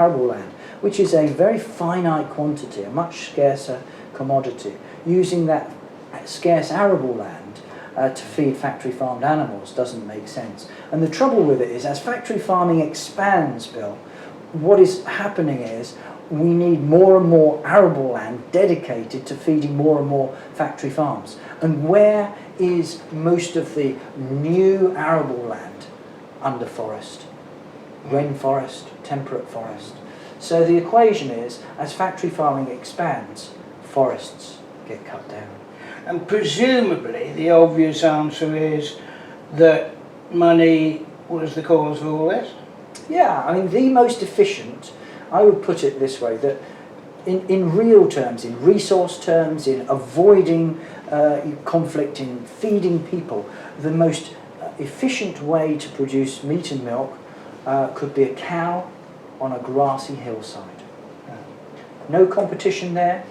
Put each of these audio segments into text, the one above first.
arable land, which is a very finite quantity, a much scarcer commodity. Using that scarce arable land to feed factory farmed animals doesn't make sense. And the trouble with it is, as factory farming expands, Bill, what is happening is we need more and more arable land dedicated to feeding more and more factory farms. And where is most of the new arable land? Under forest, rainforest, temperate forest. So the equation is, as factory farming expands, forests get cut down. And presumably the obvious answer is that money was the cause of all this? Yeah, I mean, the most efficient, I would put it this way, that in real terms, in resource terms, in avoiding conflict, in feeding people, the most efficient way to produce meat and milk could be a cow on a grassy hillside. No competition there.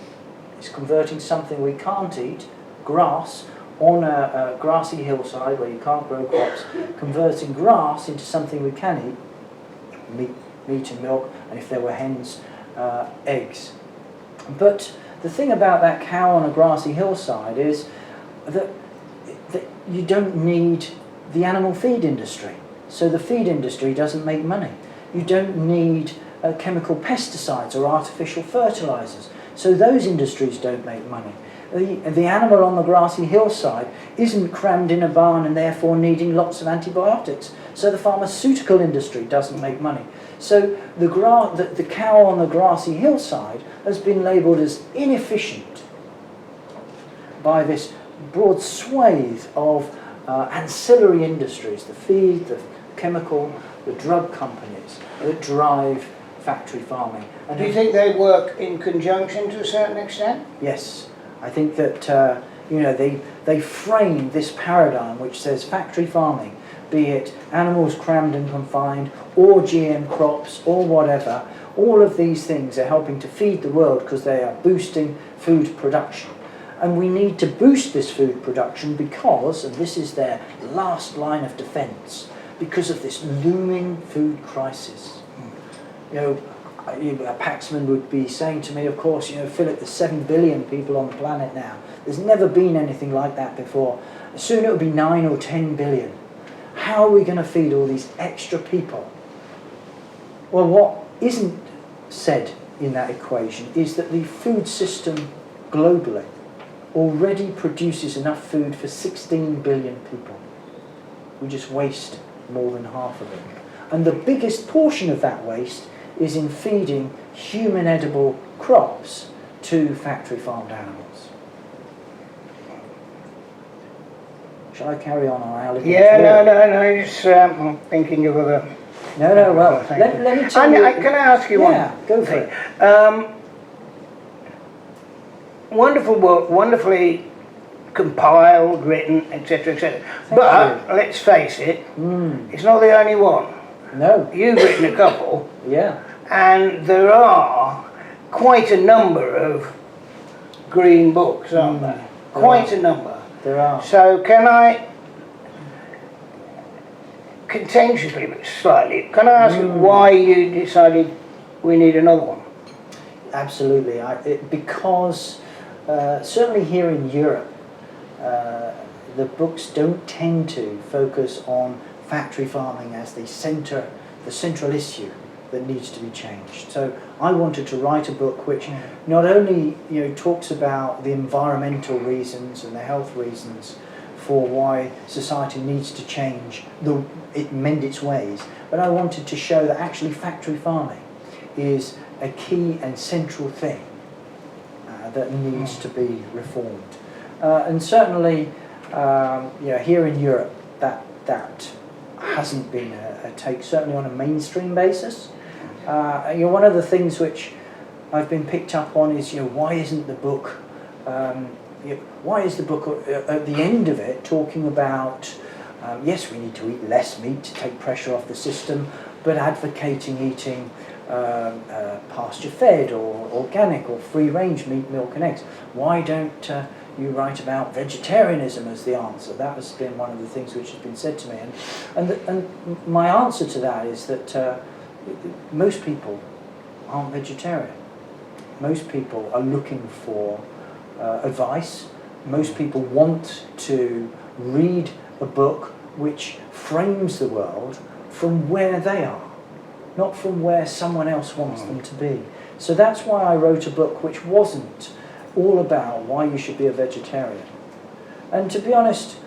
It's converting something we can't eat, grass, on a grassy hillside where you can't grow crops, converting grass into something we can eat, meat and milk, and if there were hens, eggs. But the thing about that cow on a grassy hillside is that you don't need the animal feed industry. So the feed industry doesn't make money. You don't need chemical pesticides or artificial fertilizers. So those industries don't make money. The animal on the grassy hillside isn't crammed in a barn and therefore needing lots of antibiotics. So the pharmaceutical industry doesn't make money. So the cow on the grassy hillside has been labelled as inefficient by this broad swathe of ancillary industries, the feed, the chemical, the drug companies that drive factory farming. And do you think they work in conjunction to a certain extent? Yes. I think that they frame this paradigm which says factory farming, be it animals crammed and confined, or GM crops, or whatever, all of these things are helping to feed the world because they are boosting food production. And we need to boost this food production because, and this is their last line of defence, because of this looming food crisis. A paxman would be saying to me, of course, Philip, there's 7 billion people on the planet now. There's never been anything like that before. Soon it'll be 9 or 10 billion. How are we going to feed all these extra people? Well, what isn't said in that equation is that the food system globally already produces enough food for 16 billion people. We just waste more than half of it. And the biggest portion of that waste is in feeding human edible crops to factory farmed animals. Shall I carry on our alligator? Yeah, no, it's, I'm thinking of other... No, well, let me tell you... Can I ask you one? Yeah, go for it. Wonderful work, wonderfully compiled, written, etc., etc. But, let's face it, it's not the only one. No. You've written a couple. Yeah. And there are quite a number of green books, aren't there? Quite a number. There are. So can I, contentiously but slightly, can I ask you why you decided we need another one? Absolutely. Because certainly here in Europe, the books don't tend to focus on factory farming as the central issue that needs to be changed. So I wanted to write a book which not only talks about the environmental reasons and the health reasons for why society needs to change, mend its ways, but I wanted to show that actually factory farming is a key and central thing that needs to be reformed. And certainly here in Europe that hasn't been a take, certainly on a mainstream basis. One of the things which I've been picked up on is, why isn't the book, why is the book at the end of it talking about, yes, we need to eat less meat to take pressure off the system, but advocating eating pasture-fed or organic or free-range meat, milk and eggs. Why don't you write about vegetarianism as the answer? That has been one of the things which has been said to me. And my answer to that is that most people aren't vegetarian. Most people are looking for advice. Most people want to read a book which frames the world from where they are, not from where someone else wants them to be. So that's why I wrote a book which wasn't all about why you should be a vegetarian. And to be honest,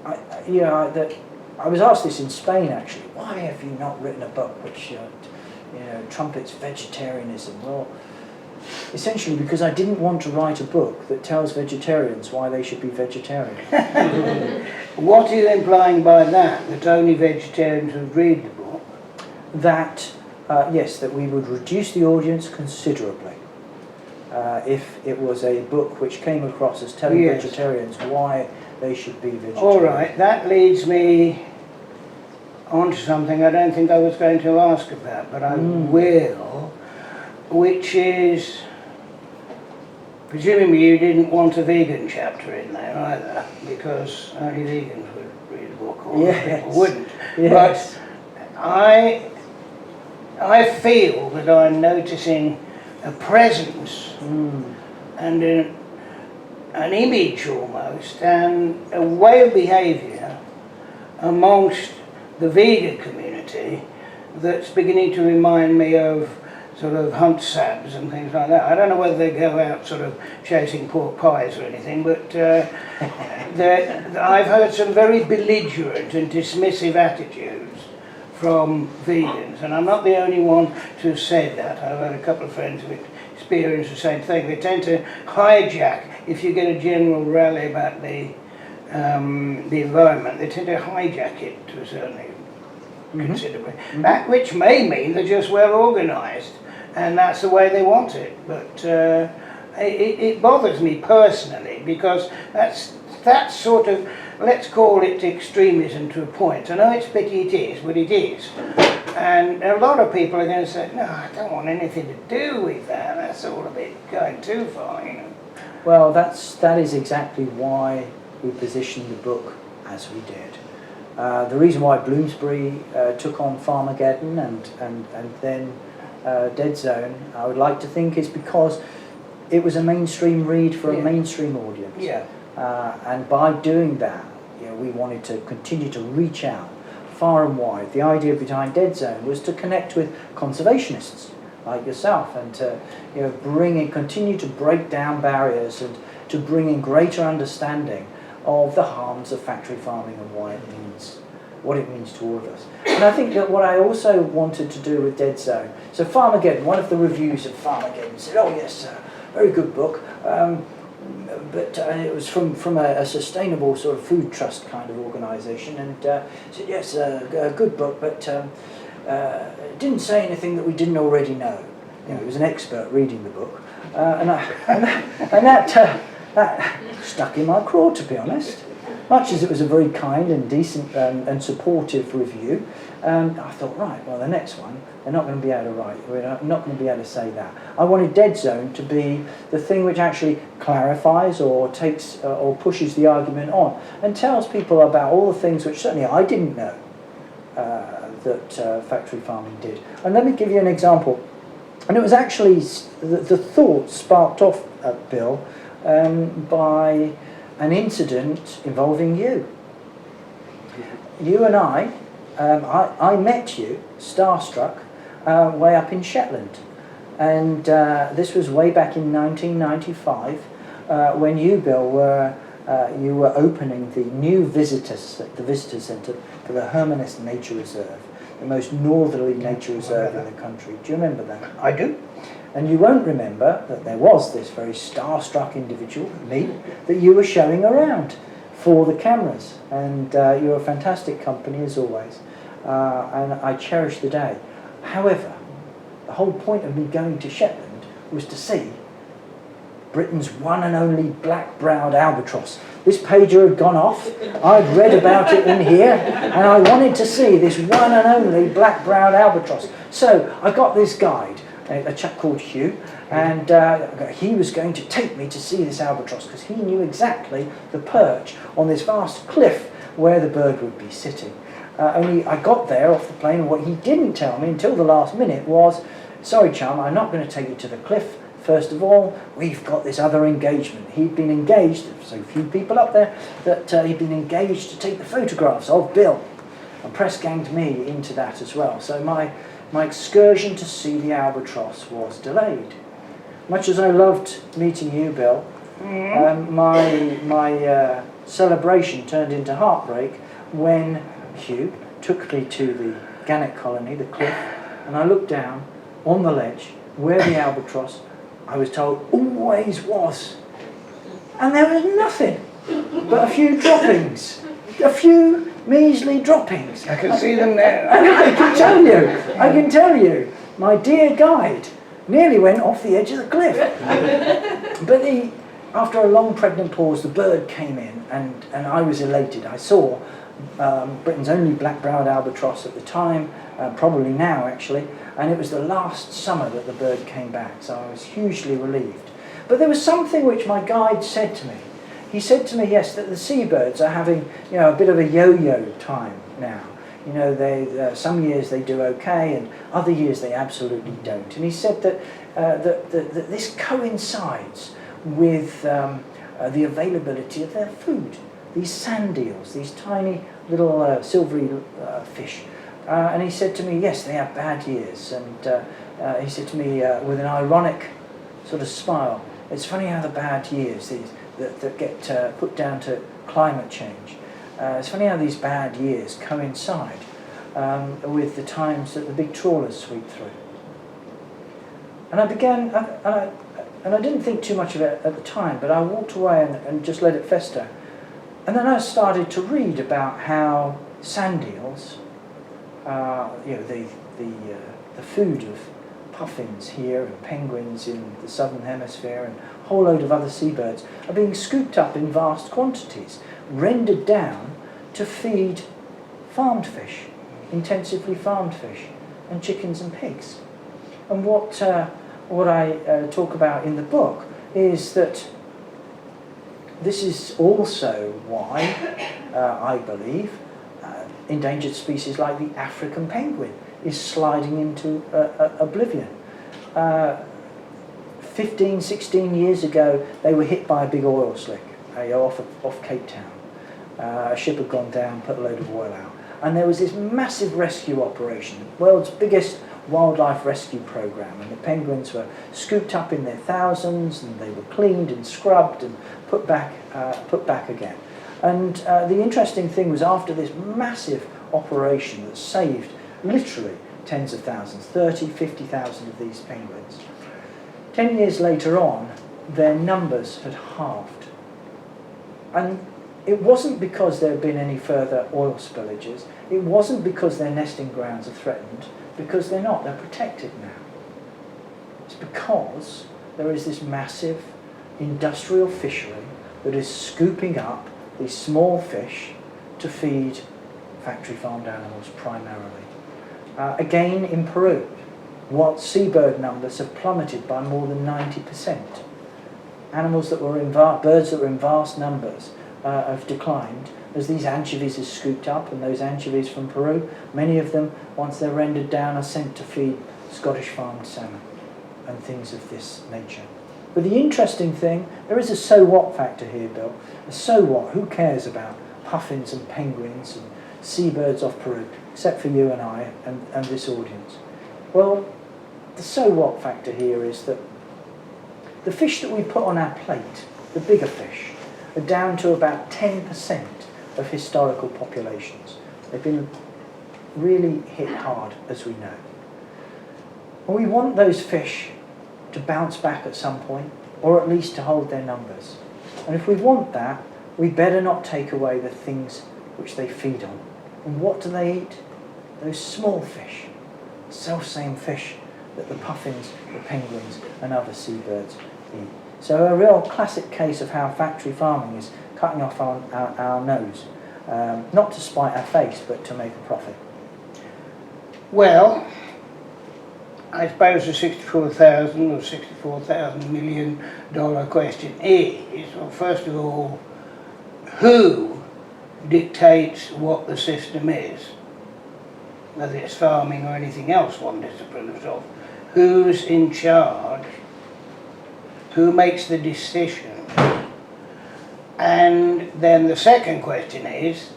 I was asked this in Spain actually, why have you not written a book which trumpets vegetarianism? Well, essentially because I didn't want to write a book that tells vegetarians why they should be vegetarian. What are you implying by that? That only vegetarians would read the book? That, yes, that we would reduce the audience considerably if it was a book which came across as telling vegetarians why they should be vegetarian. All right, that leads me on to something I don't think I was going to ask about, but I will, which is, presumably you didn't want a vegan chapter in there either, because only vegans would read a book, or people wouldn't. Yes. But I feel that I'm noticing a presence and an image almost, and a way of behaviour amongst the vegan community that's beginning to remind me of sort of hunt sabs and things like that. I don't know whether they go out sort of chasing pork pies or anything, but I've heard some very belligerent and dismissive attitudes from vegans, and I'm not the only one to have said that. I've had a couple of friends who experience the same thing. They tend to hijack, if you get a general rally about the environment, they tend to hijack it to a certain considerably. That which may mean they're just well organised, and that's the way they want it. But it bothers me personally, because that's sort of, let's call it extremism to a point. I know it's pity it is, but it is. And a lot of people are going to say, no, I don't want anything to do with that. That's all a bit going too far, you know. Well, that is exactly why we positioned the book as we did. The reason why Bloomsbury took on Farmageddon and then Dead Zone, I would like to think, is because it was a mainstream read for a mainstream audience. Yeah. And by doing that, we wanted to continue to reach out far and wide. The idea behind Dead Zone was to connect with conservationists like yourself, and to continue to break down barriers, and to bring in greater understanding of the harms of factory farming and what it means to all of us. And I think that what I also wanted to do with Dead Zone, so Farmageddon, one of the reviews of Farmageddon said, oh yes, very good book, but it was from a sustainable sort of food trust kind of organisation, and said yes, a good book, but it didn't say anything that we didn't already know. It was an expert reading the book, and that stuck in my craw, to be honest. Much as it was a very kind and decent and supportive review, I thought, right, well, the next one, they're not going to be able to write, we're not going to be able to say that. I wanted Dead Zone to be the thing which actually clarifies or takes or pushes the argument on, and tells people about all the things which certainly I didn't know that factory farming did. And let me give you an example. And it was actually the thought sparked off, Bill, by an incident involving you. You and I met you, starstruck, way up in Shetland. And this was way back in 1995, when you, Bill, were opening the new visitor centre for the Hermanus Nature Reserve, the most northerly nature reserve in the country. Do you remember that? I do. And you won't remember that there was this very starstruck individual, me, that you were showing around for the cameras. And you're a fantastic company, as always. And I cherish the day. However, the whole point of me going to Shetland was to see Britain's one and only black-browed albatross. This pager had gone off. I'd read about it in here, and I wanted to see this one and only black-browed albatross. So I got this guide, a chap called Hugh, and he was going to take me to see this albatross, because he knew exactly the perch on this vast cliff where the bird would be sitting. Only I got there off the plane, and what he didn't tell me until the last minute was, sorry chum, I'm not going to take you to the cliff. First of all, we've got this other engagement. He'd been engaged, so few people up there, that he'd been engaged to take the photographs of Bill, and press ganged me into that as well. So my excursion to see the albatross was delayed. Much as I loved meeting you, Bill, my celebration turned into heartbreak when Hugh took me to the gannet colony, the cliff, and I looked down on the ledge where the albatross, I was told, always was. And there was nothing but a few droppings, a few measly droppings. I can see them now. And I can tell you, my dear guide nearly went off the edge of the cliff. But after a long pregnant pause, the bird came in, and I was elated. I saw Britain's only black-browed albatross at the time, probably now actually, and it was the last summer that the bird came back, so I was hugely relieved. But there was something which my guide said to me. He said to me, yes, that the seabirds are having, a bit of a yo-yo time now. They some years they do okay, and other years they absolutely don't. And he said that that this coincides with the availability of their food. These sand eels, these tiny little silvery fish. And he said to me, yes, they have bad years. And he said to me with an ironic sort of smile, it's funny how the bad years that get put down to climate change, it's funny how these bad years coincide with the times that the big trawlers sweep through. And I began, and I didn't think too much of it at the time, but I walked away and just let it fester. And then I started to read about how sand eels, the food of puffins here and penguins in the southern hemisphere and a whole load of other seabirds, are being scooped up in vast quantities, rendered down to feed farmed fish, intensively farmed fish, and chickens and pigs. And what I talk about in the book is that this is also why I believe endangered species like the African penguin is sliding into oblivion. 15, 16 years ago, they were hit by a big oil slick off Cape Town. A ship had gone down, put a load of oil out. And there was this massive rescue operation, the world's biggest wildlife rescue program, and the penguins were scooped up in their thousands, and they were cleaned and scrubbed and put back again. And the interesting thing was, after this massive operation that saved literally tens of thousands, 30, 50,000 of these penguins, 10 years later on, their numbers had halved. And it wasn't because there had been any further oil spillages, it wasn't because their nesting grounds are threatened, because they're not, they're protected now. It's because there is this massive industrial fishery that is scooping up these small fish to feed factory farmed animals primarily. Again in Peru, what seabird numbers have plummeted by more than 90%. Animals that were birds that were in vast numbers have declined as these anchovies are scooped up, and those anchovies from Peru, many of them, once they're rendered down, are sent to feed Scottish farmed salmon and things of this nature. But the interesting thing, there is a so what factor here, Bill. A so what? Who cares about puffins and penguins and seabirds off Peru, except for you and I and this audience? Well, the so what factor here is that the fish that we put on our plate, the bigger fish, are down to about 10% of historical populations. They've been really hit hard, as we know. And we want those fish to bounce back at some point, or at least to hold their numbers. And if we want that, we better not take away the things which they feed on. And what do they eat? Those small fish, self-same fish that the puffins, the penguins and other seabirds eat. So a real classic case of how factory farming is cutting off our nose, not to spite our face, but to make a profit. Well, I suppose the $64,000 or $64,000 million question is, well, first of all, who dictates what the system is? Whether it's farming or anything else one disciplines of. who's in charge, who makes the decision, and then the second question is,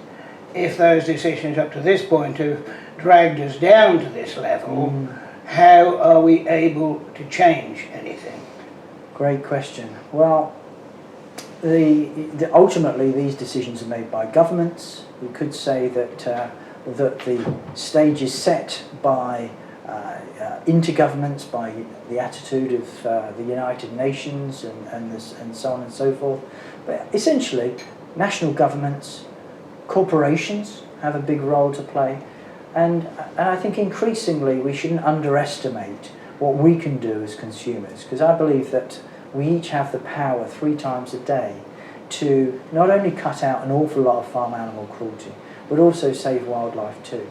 if those decisions up to this point have dragged us down to this level, how are we able to change anything? Great question. Well, ultimately these decisions are made by governments. We could say that the stage is set by intergovernments, by the attitude of the United Nations and so on and so forth. But essentially, national governments, corporations have a big role to play, and I think increasingly we shouldn't underestimate what we can do as consumers, because I believe that we each have the power 3 times a day to not only cut out an awful lot of farm animal cruelty, but also save wildlife too.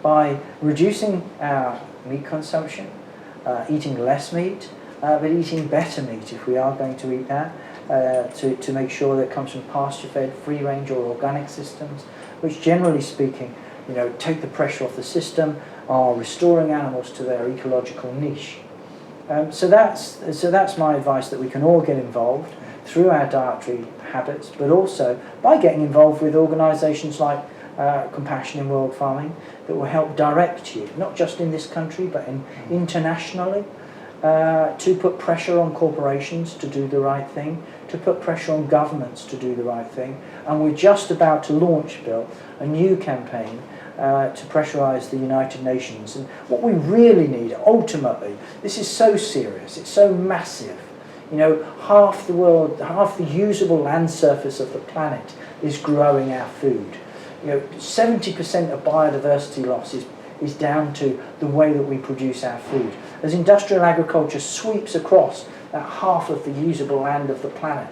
By reducing our meat consumption, eating less meat, but eating better meat if we are going to eat that, to make sure that it comes from pasture-fed, free-range or organic systems, which generally speaking, take the pressure off the system, are restoring animals to their ecological niche. So that's my advice, that we can all get involved through our dietary habits, but also by getting involved with organisations like Compassion in World Farming, that will help direct you, not just in this country, but internationally, to put pressure on corporations to do the right thing, to put pressure on governments to do the right thing. And we're just about to launch, Bill, a new campaign to pressurise the United Nations. And what we really need, ultimately, this is so serious, it's so massive. Half the world, half the usable land surface of the planet is growing our food. 70% of biodiversity loss is down to the way that we produce our food. As industrial agriculture sweeps across that half of the usable land of the planet,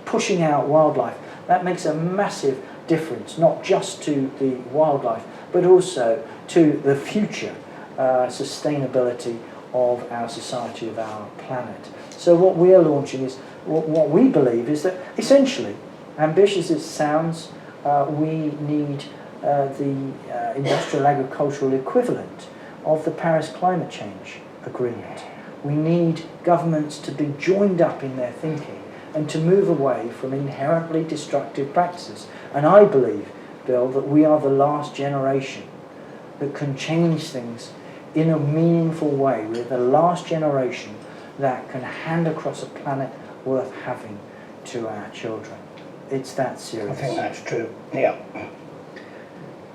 pushing out wildlife, that makes a massive difference, not just to the wildlife, but also to the future sustainability of our society, of our planet. So what we are launching is, what we believe is that, essentially, ambitious as it sounds, we need the industrial agricultural equivalent of the Paris Climate Change Agreement. We need governments to be joined up in their thinking and to move away from inherently destructive practices. And I believe, Bill, that we are the last generation that can change things in a meaningful way. We're the last generation that can hand across a planet worth having to our children. It's that serious. I think that's true, yeah.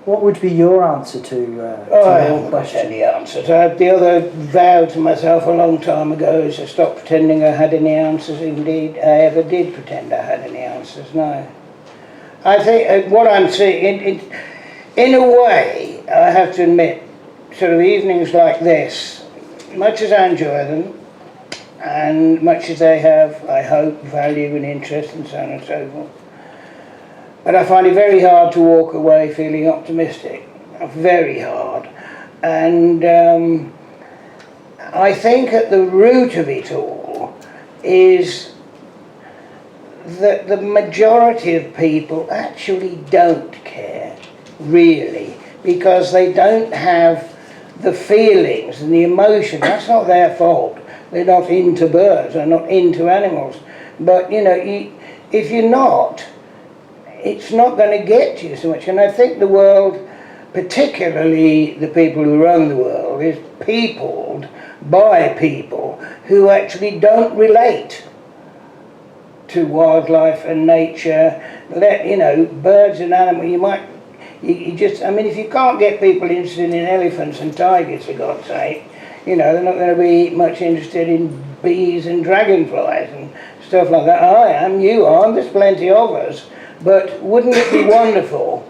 What would be your answer to I your haven't got question? any answers. The other vow to myself a long time ago is to stop pretending I had any answers. Indeed, I ever did pretend I had any answers, no. I think what I'm seeing, in a way, I have to admit, sort of evenings like this, much as I enjoy them, and much as they have, I hope, value and interest and so on and so forth, but I find it very hard to walk away feeling optimistic. Very hard. And I think at the root of it all is that the majority of people actually don't care, really, because they don't have the feelings and the emotion. That's not their fault. They're not into birds, they're not into animals. But, if you're not, it's not going to get to you so much. And I think the world, particularly the people who run the world, is peopled by people who actually don't relate to wildlife and nature. Birds and animals, if you can't get people interested in elephants and tigers, for God's sake, they're not going to be much interested in bees and dragonflies and stuff like that. I am, you are, there's plenty of us. But wouldn't it be wonderful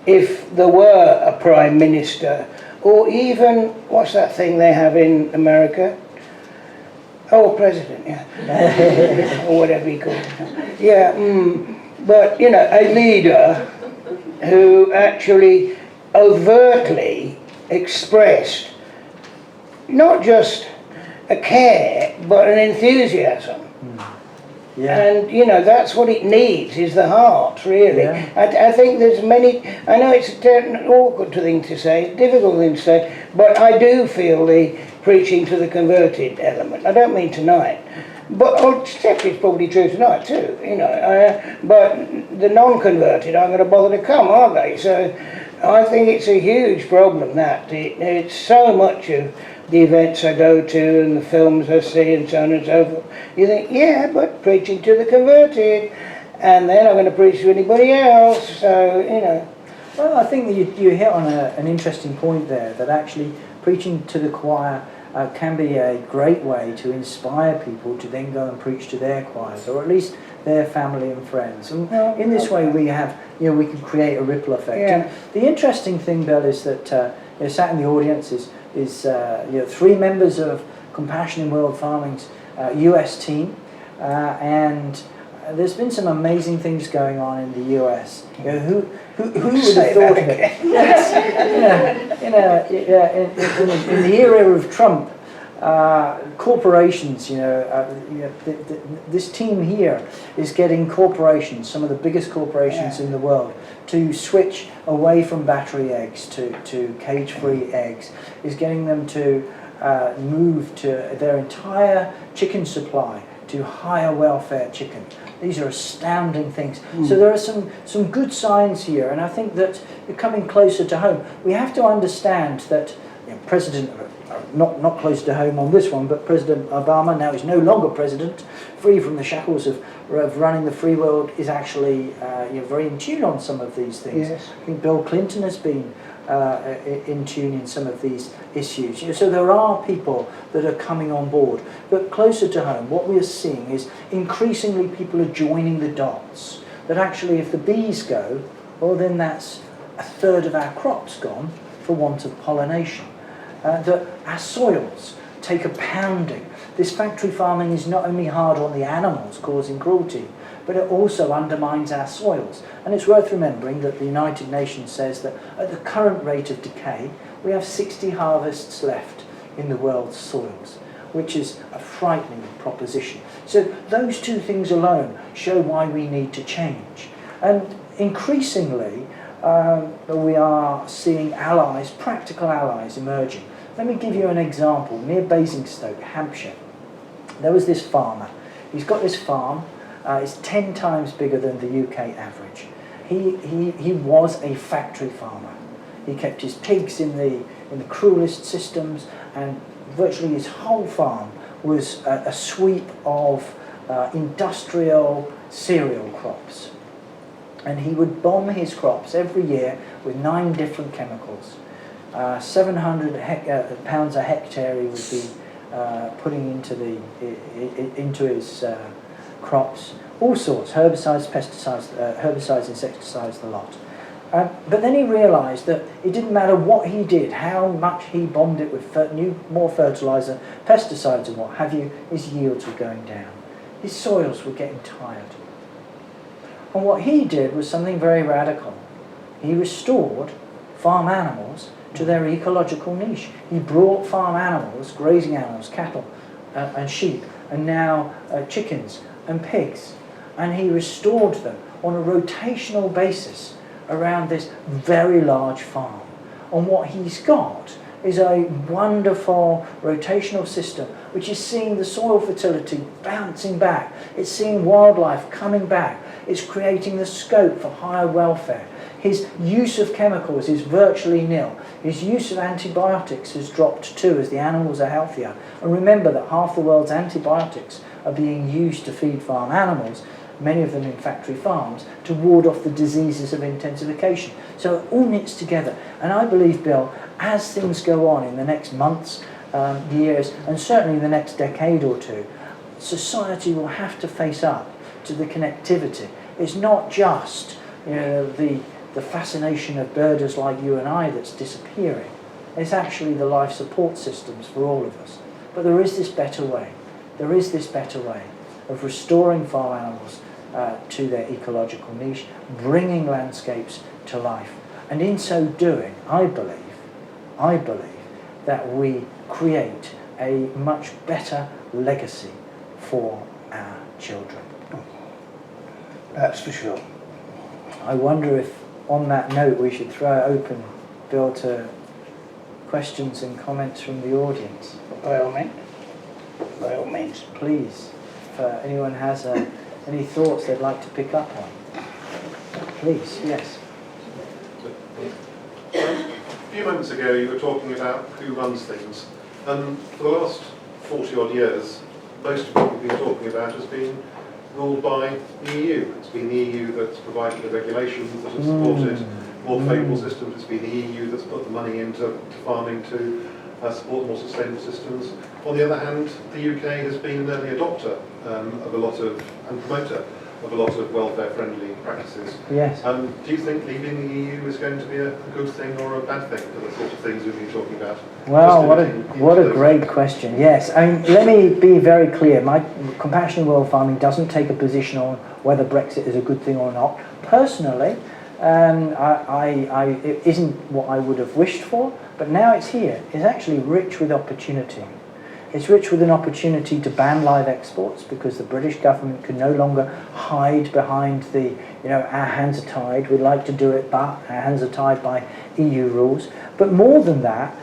if there were a prime minister, or even, what's that thing they have in America? Oh, president, yeah. Or whatever you call it. Yeah, but, a leader who actually overtly expressed not just a care, but an enthusiasm. Yeah. And, that's what it needs, is the heart, really. Yeah. I think there's I know it's an awkward thing to say, difficult thing to say, but I do feel the preaching to the converted element. I don't mean tonight, but except it's probably true tonight too, you know. But the non-converted aren't going to bother to come, are they? So I think it's a huge problem that it's so much of the events I go to and the films I see and so on and so forth. You think, yeah, but preaching to the converted, and they're not going to preach to anybody else, so, you know. Well, I think that you hit on an interesting point there, that actually preaching to the choir can be a great way to inspire people to then go and preach to their choirs, or at least their family and friends. And in this way we have, you know, we can create a ripple effect. Yeah. And the interesting thing, Bill, is that you know, sat in the audience is you know, 3 members of Compassion in World Farming's US team, and there's been some amazing things going on in the US. You know, who would have thought of it? Yes, in the era of Trump, corporations, this team here is getting corporations, some of the biggest corporations in the world, to switch away from battery eggs to cage-free eggs, is getting them to move to their entire chicken supply to higher welfare chicken. These are astounding things. So there are some good signs here, and I think that coming closer to home, we have to understand that not close to home on this one, but President Obama, now he's no longer president, free from the shackles of running the free world, is actually very in tune on some of these things. Yes. I think Bill Clinton has been in tune in some of these issues. So there are people that are coming on board. But closer to home, what we are seeing is increasingly people are joining the dots. That actually if the bees go, well then that's a third of our crops gone for want of pollination. That our soils take a pounding. This factory farming is not only hard on the animals, causing cruelty, but it also undermines our soils. And it's worth remembering that the United Nations says that at the current rate of decay, we have 60 harvests left in the world's soils, which is a frightening proposition. So those 2 things alone show why we need to change. And increasingly, we are seeing allies, practical allies emerging. Let me give you an example. Near Basingstoke, Hampshire, there was this farmer. He's got this farm. It's 10 times bigger than the UK average. He was a factory farmer. He kept his pigs in the cruelest systems, and virtually his whole farm was a sweep of industrial cereal crops. And he would bomb his crops every year with 9 different chemicals. 700 pounds a hectare he would be putting into his crops, all sorts, herbicides, pesticides, insecticides, the lot. But then he realised that it didn't matter what he did, how much he bombed it with more fertiliser, pesticides and what have you, his yields were going down. His soils were getting tired. And what he did was something very radical. He restored farm animals to their ecological niche. He brought farm animals, grazing animals, cattle and sheep, and now chickens and pigs, and he restored them on a rotational basis around this very large farm. And what he's got is a wonderful rotational system which is seeing the soil fertility bouncing back. It's seeing wildlife coming back. It's creating the scope for higher welfare. His use of chemicals is virtually nil. His use of antibiotics has dropped too as the animals are healthier. And remember that half the world's antibiotics are being used to feed farm animals, many of them in factory farms, to ward off the diseases of intensification. So it all knits together. And I believe, Bill, as things go on in the next months, years, and certainly in the next decade or 2, society will have to face up to the connectivity. It's not just the fascination of birders like you and I that's disappearing. It's actually the life support systems for all of us. But there is this better way. There is this better way of restoring farm animals to their ecological niche, bringing landscapes to life. And in so doing, I believe that we create a much better legacy for our children. That's for sure. I wonder if, on that note, we should throw it open, Bill, to questions and comments from the audience? By all means. By all means. Please, if anyone has any thoughts they'd like to pick up on. Please, yes. A few moments ago you were talking about who runs things, and for the last 40 odd years most of what we've been talking about has been ruled by the EU. It's been the EU that's provided the regulations that have supported more favourable systems. It's been the EU that's put the money into farming to support more sustainable systems. On the other hand, the UK has been an early adopter of a lot of, and promoter of a lot of welfare-friendly practices. Yes. Do you think leaving the EU is going to be a good thing or a bad thing for the sort of things we've been talking about? Well, what a great question. Yes, I mean, let me be very clear. My Compassionate World Farming doesn't take a position on whether Brexit is a good thing or not. Personally, it isn't what I would have wished for, but now it's here. It's actually rich with opportunity. It's rich with an opportunity to ban live exports because the British government can no longer hide behind the, our hands are tied, we'd like to do it, but our hands are tied by EU rules. But more than that,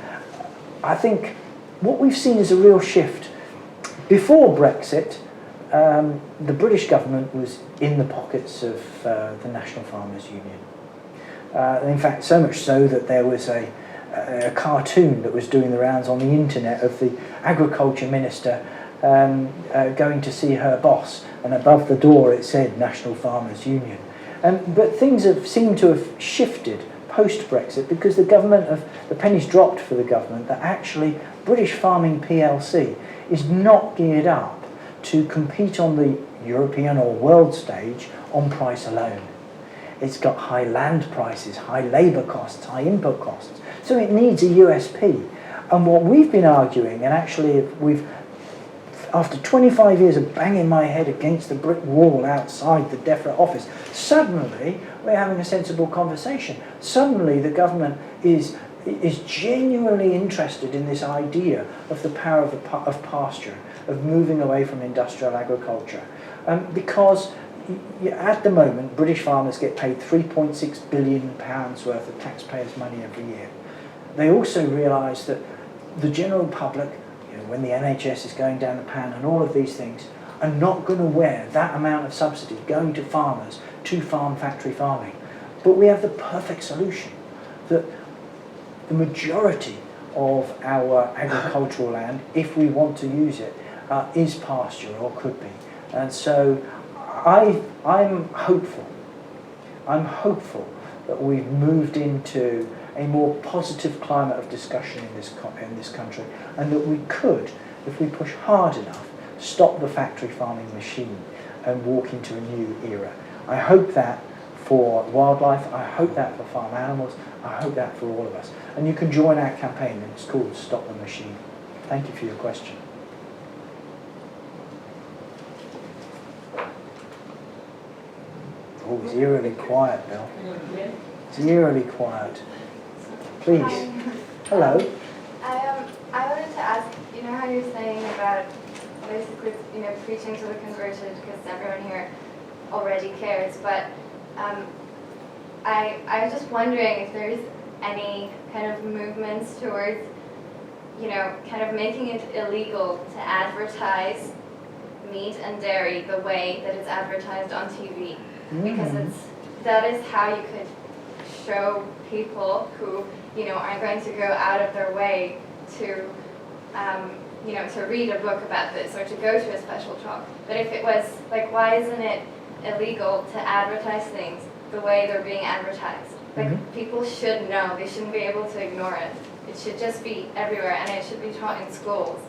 I think what we've seen is a real shift. Before Brexit, the British government was in the pockets of the National Farmers Union. In fact, so much so that there was a cartoon that was doing the rounds on the internet of the agriculture minister going to see her boss, and above the door it said National Farmers Union. But things have seemed to have shifted post-Brexit because the penny's dropped for the government that actually British Farming PLC is not geared up to compete on the European or world stage on price alone. It's got high land prices, high labour costs, high input costs. So it needs a USP. And what we've been arguing, and actually after 25 years of banging my head against the brick wall outside the DEFRA office, suddenly we're having a sensible conversation. Suddenly the government is genuinely interested in this idea of the power of pasture, of moving away from industrial agriculture. Because at the moment, British farmers get paid £3.6 billion worth of taxpayers' money every year. They also realise that the general public, when the NHS is going down the pan and all of these things, are not going to wear that amount of subsidy going to farmers to farm factory farming. But we have the perfect solution, that the majority of our agricultural land, if we want to use it, is pasture or could be. And so I'm hopeful. I'm hopeful that we've moved into a more positive climate of discussion in this country, and that we could, if we push hard enough, stop the factory farming machine and walk into a new era. I hope that for wildlife, I hope that for farm animals, I hope that for all of us. And you can join our campaign, and it's called Stop the Machine. Thank you for your question. Oh, it's eerily quiet, Bill. It's eerily quiet. Please. Hi. Hello. I wanted to ask, how you're saying about basically, preaching to the converted because everyone here already cares, but I was just wondering if there's any kind of movements towards, kind of making it illegal to advertise meat and dairy the way that it's advertised on TV. Because that is how you could show people who, aren't going to go out of their way to, to read a book about this or to go to a special talk. But if it was, why isn't it illegal to advertise things the way they're being advertised? People should know. They shouldn't be able to ignore it. It should just be everywhere, and it should be taught in schools.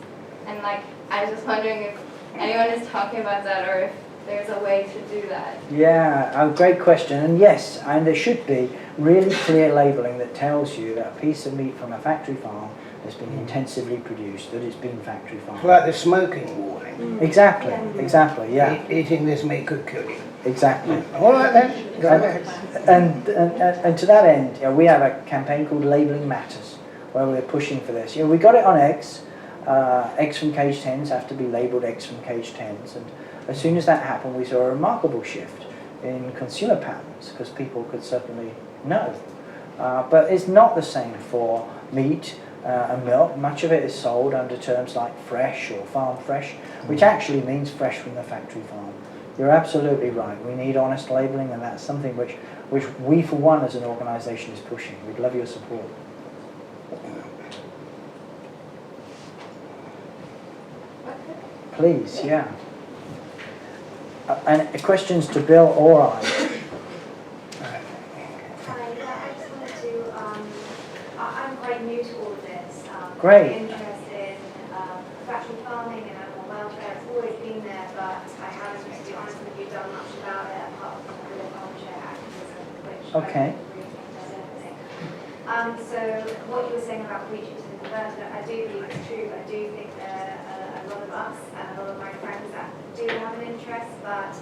And, I was just wondering if anyone is talking about that, or if there's a way to do that. Yeah, a great question. And yes, and there should be really clear labelling that tells you that a piece of meat from a factory farm has been intensively produced, that it's been factory farmed. It's like the smoking warning. Exactly, yeah. Eating this meat could kill you. Exactly. All right then, go ahead. And to that end, we have a campaign called Labelling Matters, where we're pushing for this. We got it on eggs. Eggs from caged hens have to be labelled eggs from caged hens, and as soon as that happened, we saw a remarkable shift in consumer patterns, because people could certainly know. But it's not the same for meat, and milk. Much of it is sold under terms like fresh or farm fresh, which actually means fresh from the factory farm. You're absolutely right. We need honest labelling, and that's something which we, for one, as an organisation, is pushing. We'd love your support. Please, yeah. And questions to Bill or I? Hi, I just wanted to, I'm quite new to all of this. Great. I'm interested in factory farming and animal welfare. It's always been there, but I haven't, to be honest with you, done much about it apart from the little armchair activism, which Okay. I don't really think does anything. So what you were saying about preaching to the converted, I do believe it's true. I do think there are a lot of us and a lot of my friends that do have an interest, but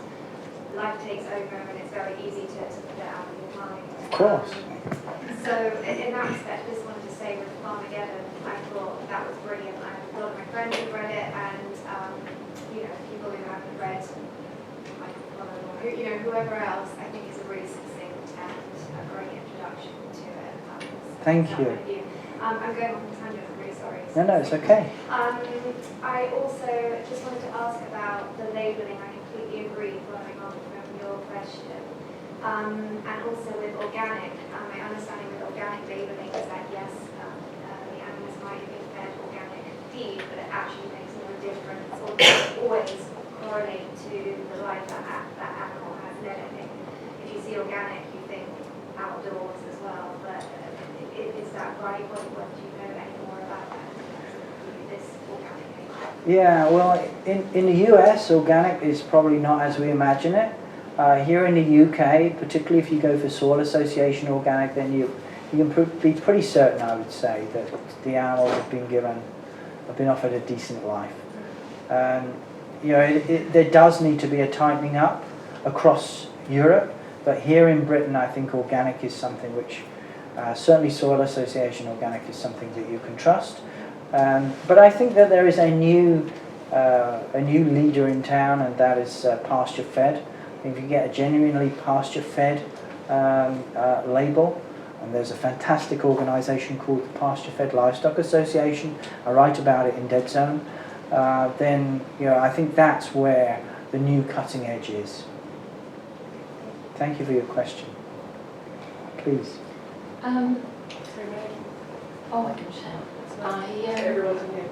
life takes over and it's very easy to put it out of your mind. Of course. So in that respect, I just wanted to say with Farmageddon, I thought that was brilliant. A lot of my friends have read it, and people who haven't read, whoever else, I think is a really succinct and a great introduction to it. Thank you. I'm going off on a tangent, I'm really sorry. No, it's okay. I also just wanted to ask about the labelling. I completely agree, following on from your question. And also with organic, my understanding with organic labelling is that yes, the animals might have been fed organic feed, but it actually makes no difference or doesn't always correlate to the life that animal has led. I think if you see organic, you think outdoors as well, but is that right? What do you know any more about that? This organic labelling? Yeah, well, in the US, organic is probably not as we imagine it. Here in the UK, particularly if you go for soil association organic, then you can be pretty certain, I would say, that the animals have been offered a decent life. There does need to be a tightening up across Europe, but here in Britain, I think organic is something which, certainly soil association organic is something that you can trust. But I think that there is a new leader in town, and that is pasture fed. If you get a genuinely pasture-fed label, and there's a fantastic organisation called the Pasture-Fed Livestock Association, I write about it in Dead Zone, then I think that's where the new cutting edge is. Thank you for your question. Please. I can shout. Everyone's in here.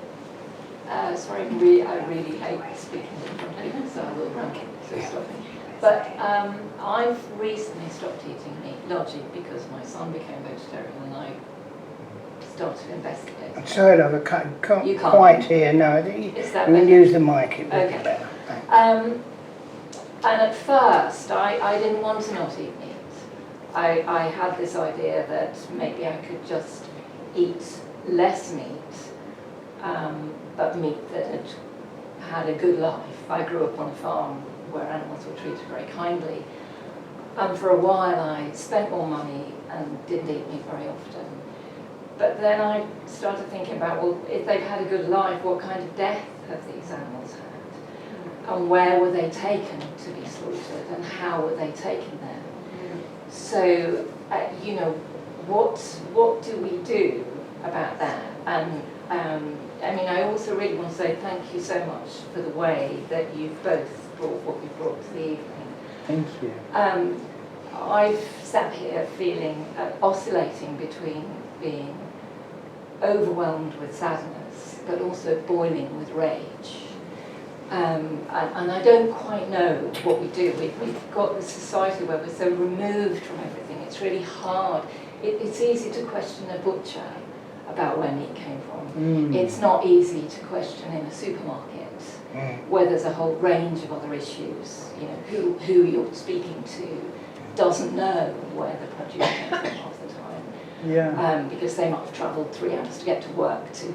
Sorry, I really hate speaking in front of people, so I will rank it, so stop me. But I've recently stopped eating meat, largely because my son became vegetarian and I started investigating. I'm sorry, I can't You can't. quite hear. No, Is that you can better? use the mic. It would Okay. be better. Thanks. And at first, I didn't want to not eat meat. I had this idea that maybe I could just eat less meat, but meat that had a good life. I grew up on a farm where animals were treated very kindly. And for a while I spent more money and didn't eat meat very often. But then I started thinking about, well, if they've had a good life, what kind of death have these animals had? And where were they taken to be slaughtered, and how were they taken there? So, what do we do about that? And I also really want to say thank you so much for the way that you've both brought what you brought to the evening. Thank you. I've sat here feeling, oscillating between being overwhelmed with sadness, but also boiling with rage. And I don't quite know what we do. We've got this society where we're so removed from everything. It's really hard. It's easy to question a butcher about where meat came from. It's not easy to question in a supermarket where there's a whole range of other issues. Who you're speaking to doesn't know where the produce came from half the time. Yeah. Because they might have travelled 3 hours to get to work to